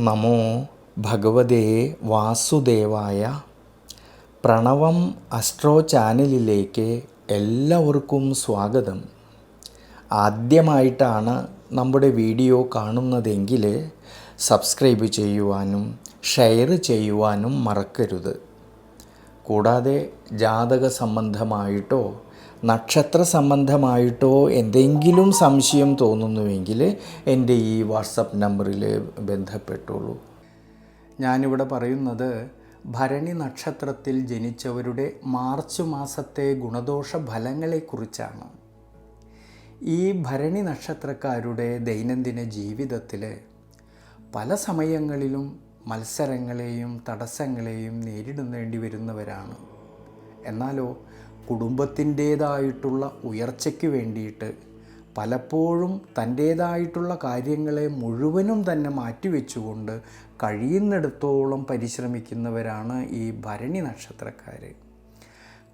നമോ ഭഗവതേ വാസുദേവായ. പ്രണവം അസ്ട്രോ ചാനലിലേക്ക് എല്ലാവർക്കും സ്വാഗതം. ആദ്യമായിട്ടാണ് നമ്മുടെ വീഡിയോ കാണുന്നതെങ്കിൽ സബ്സ്ക്രൈബ് ചെയ്യുവാനും ഷെയർ ചെയ്യുവാനും മറക്കരുത്. കൂടാതെ ജാതക സംബന്ധമായിട്ടോ നക്ഷത്ര സംബന്ധമായിട്ടോ എന്തെങ്കിലും സംശയം തോന്നുന്നുവെങ്കിൽ എൻ്റെ ഈ വാട്സപ്പ് നമ്പറിൽ ബന്ധപ്പെട്ടോളൂ. ഞാനിവിടെ പറയുന്നത് ഭരണി നക്ഷത്രത്തിൽ ജനിച്ചവരുടെ മാർച്ച് മാസത്തെ ഗുണദോഷ ഫലങ്ങളെക്കുറിച്ചാണ്. ഈ ഭരണി നക്ഷത്രക്കാരുടെ ദൈനംദിന ജീവിതത്തിൽ പല സമയങ്ങളിലും മത്സരങ്ങളെയും തടസ്സങ്ങളെയും നേരിടേണ്ടി വരുന്നവരാണ്. എന്നാലോ കുടുംബത്തിൻ്റേതായിട്ടുള്ള ഉയർച്ചയ്ക്ക് വേണ്ടിയിട്ട് പലപ്പോഴും തൻ്റേതായിട്ടുള്ള കാര്യങ്ങളെ മുഴുവനും തന്നെ മാറ്റിവെച്ചുകൊണ്ട് കഴിയുന്നിടത്തോളം പരിശ്രമിക്കുന്നവരാണ് ഈ ഭരണി നക്ഷത്രക്കാർ.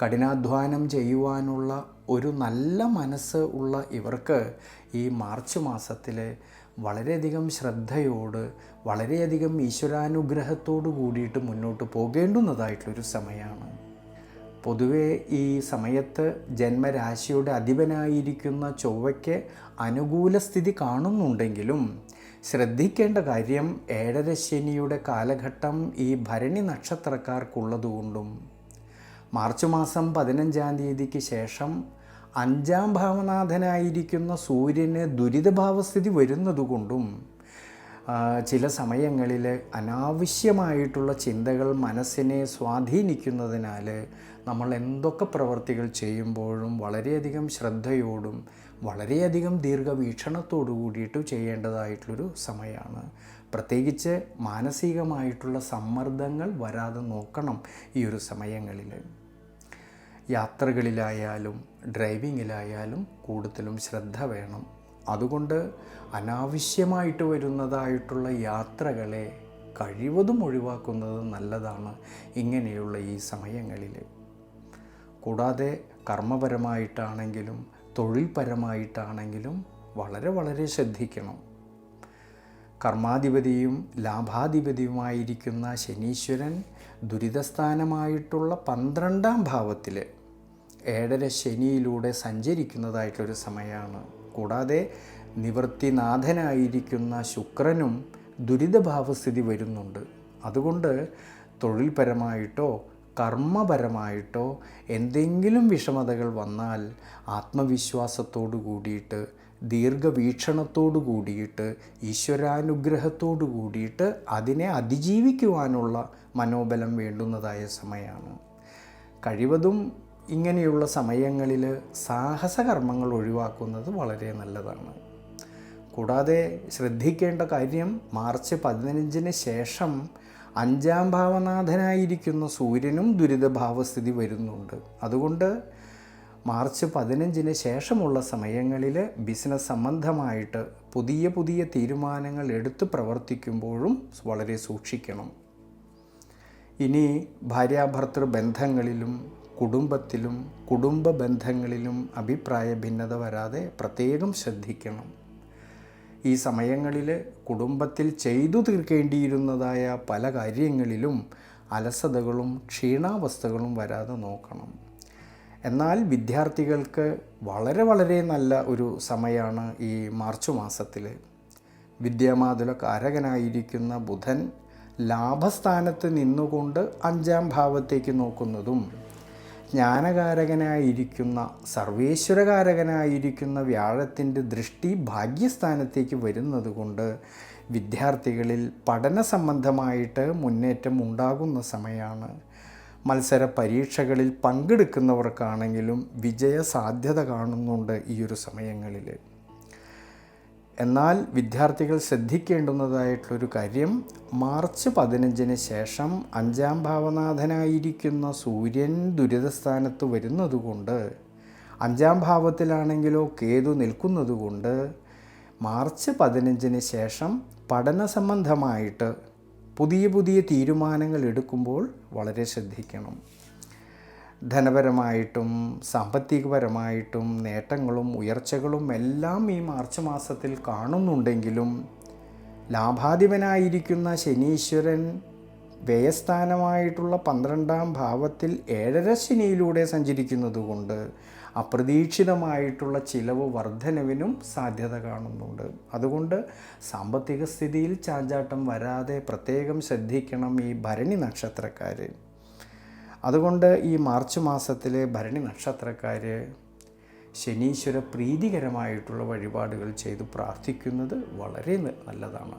കഠിനാധ്വാനം ചെയ്യുവാനുള്ള ഒരു നല്ല മനസ്സ് ഉള്ള ഇവർക്ക് ഈ മാർച്ച് മാസത്തിൽ വളരെയധികം ശ്രദ്ധയോട് വളരെയധികം ഈശ്വരാനുഗ്രഹത്തോടു കൂടിയിട്ട് മുന്നോട്ട് പോകേണ്ടുന്നതായിട്ടുള്ളൊരു സമയമാണ്. പൊതുവെ ഈ സമയത്ത് ജന്മരാശിയുടെ അധിപനായിരിക്കുന്ന ചൊവ്വയ്ക്ക് അനുകൂല സ്ഥിതി കാണുന്നുണ്ടെങ്കിലും ശ്രദ്ധിക്കേണ്ട കാര്യം ഏഴരശനിയുടെ കാലഘട്ടം ഈ ഭരണി നക്ഷത്രക്കാർക്കുള്ളതുകൊണ്ടും മാർച്ച് മാസം 15-ാം തീയതിക്ക് ശേഷം 5-ാം ഭാവനാഥനായിരിക്കുന്ന സൂര്യന് ദുരിതഭാവസ്ഥിതി വരുന്നതുകൊണ്ടും ചില സമയങ്ങളിൽ അനാവശ്യമായിട്ടുള്ള ചിന്തകൾ മനസ്സിനെ സ്വാധീനിക്കുന്നതിനാൽ നമ്മൾ എന്തൊക്കെ പ്രവർത്തികൾ ചെയ്യുമ്പോഴും വളരെയധികം ശ്രദ്ധയോടും വളരെയധികം ദീർഘവീക്ഷണത്തോടു കൂടിയിട്ട് ചെയ്യേണ്ടതായിട്ടുള്ളൊരു സമയമാണ്. പ്രത്യേകിച്ച് മാനസികമായിട്ടുള്ള സമ്മർദ്ദങ്ങൾ വരാതെ നോക്കണം ഈ ഒരു സമയങ്ങളിൽ. യാത്രകളിലായാലും ഡ്രൈവിങ്ങിലായാലും കൂടുതലും ശ്രദ്ധ വേണം. അതുകൊണ്ട് അനാവശ്യമായിട്ട് വരുന്നതായിട്ടുള്ള യാത്രകളെ കഴിവതും ഒഴിവാക്കുന്നത് നല്ലതാണ് ഇങ്ങനെയുള്ള ഈ സമയങ്ങളിൽ. കൂടാതെ കർമ്മപരമായിട്ടാണെങ്കിലും തൊഴിൽപരമായിട്ടാണെങ്കിലും വളരെ ശ്രദ്ധിക്കണം. കർമാധിപതിയും ലാഭാധിപതിയുമായിരിക്കുന്ന ശനീശ്വരൻ ദുരിതസ്ഥാനമായിട്ടുള്ള 12-ാം ഭാവത്തിൽ ഏഴര ശനിയിലൂടെ സഞ്ചരിക്കുന്നതായിട്ടൊരു സമയമാണ്. കൂടാതെ നിവൃത്തിനാഥനായിരിക്കുന്ന ശുക്രനും ദുരിതഭാവസ്ഥിതി വരുന്നുണ്ട്. അതുകൊണ്ട് തൊഴിൽപരമായിട്ടോ കർമ്മപരമായിട്ടോ എന്തെങ്കിലും വിഷമതകൾ വന്നാൽ ആത്മവിശ്വാസത്തോടു കൂടിയിട്ട് ദീർഘവീക്ഷണത്തോടു കൂടിയിട്ട് ഈശ്വരാനുഗ്രഹത്തോടു കൂടിയിട്ട് അതിനെ അതിജീവിക്കുവാനുള്ള മനോബലം വേണ്ടുന്നതായ സമയമാണ്. കഴിവതും ഇങ്ങനെയുള്ള സമയങ്ങളിൽ സാഹസകർമ്മങ്ങൾ ഒഴിവാക്കുന്നത് വളരെ നല്ലതാണ്. കൂടാതെ ശ്രദ്ധിക്കേണ്ട കാര്യം മാർച്ച് 15-ന് ശേഷം 5-ാം ഭാവനാഥനായിരിക്കുന്ന സൂര്യനും ദുരിതഭാവസ്ഥിതി വരുന്നുണ്ട്. അതുകൊണ്ട് മാർച്ച് 15-ന് ശേഷമുള്ള സമയങ്ങളിൽ ബിസിനസ് സംബന്ധമായിട്ട് പുതിയ തീരുമാനങ്ങൾ എടുത്ത് പ്രവർത്തിക്കുമ്പോഴും വളരെ സൂക്ഷിക്കണം. ഇനി ഭാര്യാഭർത്തൃ ബന്ധങ്ങളിലും കുടുംബത്തിലും കുടുംബ ബന്ധങ്ങളിലും അഭിപ്രായ ഭിന്നത വരാതെ പ്രത്യേകം ശ്രദ്ധിക്കണം. ഈ സമയങ്ങളിൽ കുടുംബത്തിൽ ചെയ്തു തീർക്കേണ്ടിയിരുന്നതായ പല കാര്യങ്ങളിലും അലസതകളും ക്ഷീണാവസ്ഥകളും വരാതെ നോക്കണം. എന്നാൽ വിദ്യാർത്ഥികൾക്ക് വളരെ നല്ല ഒരു സമയമാണ് ഈ മാർച്ച് മാസത്തിൽ. വിദ്യാമാതുല കാരകനായിരിക്കുന്ന ബുധൻ ലാഭസ്ഥാനത്ത് നിന്നുകൊണ്ട് 5-ാം ഭാവത്തേക്ക് നോക്കുന്നതും ജ്ഞാനകാരകനായിരിക്കുന്ന സർവേശ്വരകാരകനായിരിക്കുന്ന വ്യാഴത്തിൻ്റെ ദൃഷ്ടി ഭാഗ്യസ്ഥാനത്തേക്ക് വരുന്നത് കൊണ്ട് വിദ്യാർത്ഥികളിൽ പഠന സംബന്ധമായിട്ട് മുന്നേറ്റം ഉണ്ടാകുന്ന സമയമാണ്. മത്സര പരീക്ഷകളിൽ പങ്കെടുക്കുന്നവർക്കാണെങ്കിലും വിജയ സാധ്യത കാണുന്നുണ്ട് ഈ ഒരു സമയങ്ങളിൽ. എന്നാൽ വിദ്യാർത്ഥികൾ ശ്രദ്ധിക്കേണ്ടുന്നതായിട്ടുള്ളൊരു കാര്യം മാർച്ച് 15-ന് ശേഷം 5-ാം ഭാവനാഥനായിരിക്കുന്ന സൂര്യൻ ദുരിതസ്ഥാനത്ത് വരുന്നതുകൊണ്ട് 5-ാം ഭാവത്തിലാണെങ്കിലോ കേതു നിൽക്കുന്നതുകൊണ്ട് മാർച്ച് 15-ന് ശേഷം പഠന സംബന്ധമായിട്ട് പുതിയ തീരുമാനങ്ങൾ എടുക്കുമ്പോൾ വളരെ ശ്രദ്ധിക്കണം. ധനപരമായിട്ടും സാമ്പത്തികപരമായിട്ടും നേട്ടങ്ങളും ഉയർച്ചകളും എല്ലാം ഈ മാർച്ച് മാസത്തിൽ കാണുന്നുണ്ടെങ്കിലും ലാഭാധിപനായിരിക്കുന്ന ശനീശ്വരൻ വ്യയസ്ഥാനമായിട്ടുള്ള 12-ാം ഭാവത്തിൽ 7.5 ശനിയിലൂടെ സഞ്ചരിക്കുന്നതുകൊണ്ട് അപ്രതീക്ഷിതമായിട്ടുള്ള ചിലവ് വർധനവിനും സാധ്യത കാണുന്നുണ്ട്. അതുകൊണ്ട് സാമ്പത്തിക സ്ഥിതിയിൽ ചാഞ്ചാട്ടം വരാതെ പ്രത്യേകം ശ്രദ്ധിക്കണം ഈ ഭരണി നക്ഷത്രക്കാർ. അതുകൊണ്ട് ഈ മാർച്ച് മാസത്തിലെ ഭരണി നക്ഷത്രക്കാർ ശനീശ്വര പ്രീതികരമായിട്ടുള്ള വഴിപാടുകൾ ചെയ്തു പ്രാർത്ഥിക്കുന്നത് വളരെ നല്ലതാണ്.